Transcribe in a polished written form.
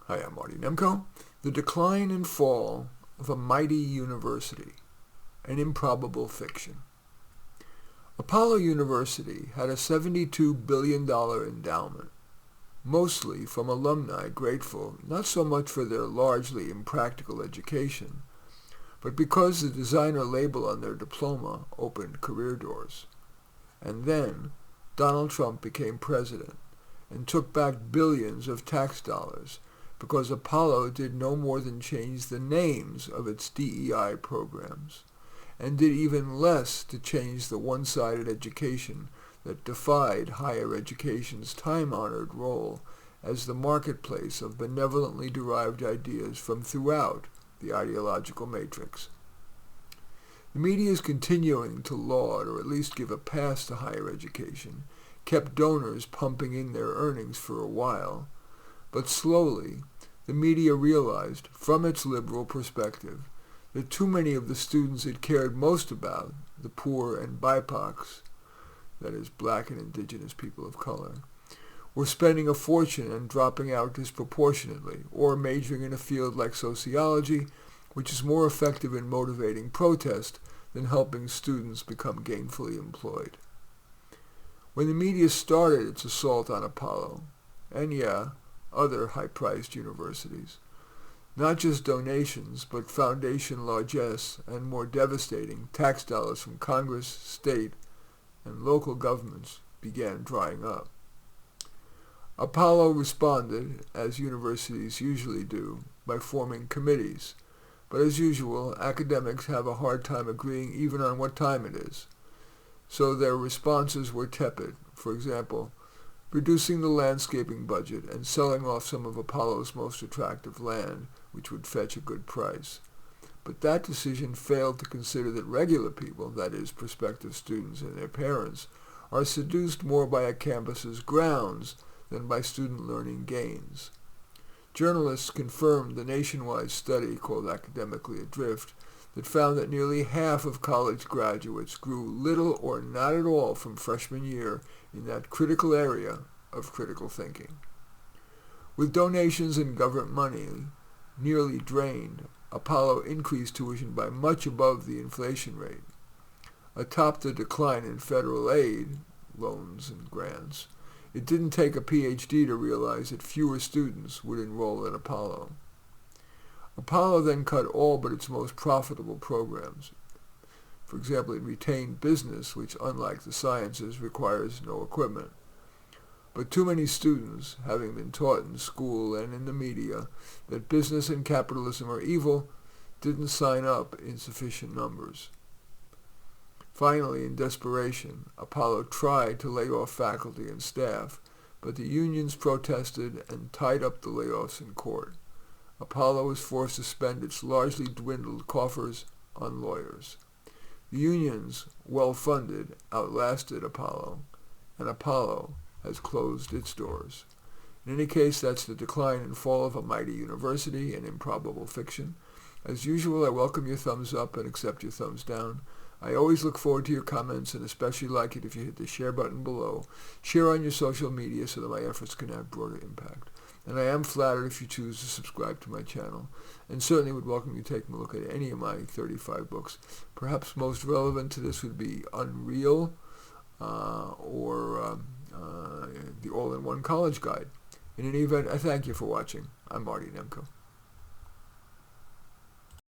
Hi, I'm Marty Nemko. The Decline and Fall of a Mighty University, an Improbable Fiction. Apollo University had a $72 billion endowment, mostly from alumni grateful not so much for their largely impractical education, but because the designer label on their diploma opened career doors. And then Donald Trump became president and took back billions of tax dollars because Apollo did no more than change the names of its DEI programs, and did even less to change the one-sided education that defied higher education's time-honored role as the marketplace of benevolently derived ideas from throughout the ideological matrix. The media's continuing to laud or at least give a pass to higher education kept donors pumping in their earnings for a while, but slowly the media realized, from its liberal perspective, that too many of the students it cared most about, the poor and BIPOCs, that is, black and indigenous people of color, were spending a fortune and dropping out disproportionately, or majoring in a field like sociology, which is more effective in motivating protest than helping students become gainfully employed. When the media started its assault on Apollo, and other high-priced universities, not just donations, but foundation largesse and more devastating tax dollars from Congress, state, and local governments began drying up. Apollo responded, as universities usually do, by forming committees, but as usual, academics have a hard time agreeing even on what time it is. So their responses were tepid. For example, reducing the landscaping budget and selling off some of Apollo's most attractive land, which would fetch a good price. But that decision failed to consider that regular people, that is, prospective students and their parents, are seduced more by a campus's grounds than by student learning gains. Journalists confirmed the nationwide study called Academically Adrift that found that nearly half of college graduates grew little or not at all from freshman year in that critical area of critical thinking. With donations and government money nearly drained, Apollo increased tuition by much above the inflation rate. Atop the decline in federal aid, loans and grants, it didn't take a PhD to realize that fewer students would enroll at Apollo. Apollo then cut all but its most profitable programs. For example, it retained business, which, unlike the sciences, requires no equipment. But too many students, having been taught in school and in the media that business and capitalism are evil, didn't sign up in sufficient numbers. Finally, in desperation, Apollo tried to lay off faculty and staff, but the unions protested and tied up the layoffs in court. Apollo was forced to spend its largely dwindled coffers on lawyers. The unions, well-funded, outlasted Apollo, and Apollo has closed its doors. In any case, that's the decline and fall of a mighty university, an improbable fiction. As usual, I welcome your thumbs up and accept your thumbs down. I always look forward to your comments and especially like it if you hit the share button below. Share on your social media so that my efforts can have broader impact. And I am flattered if you choose to subscribe to my channel, and certainly would welcome you taking a look at any of my 35 books. Perhaps most relevant to this would be Unreal or the All-in-One College Guide. In any event, I thank you for watching. I'm Marty Nemko.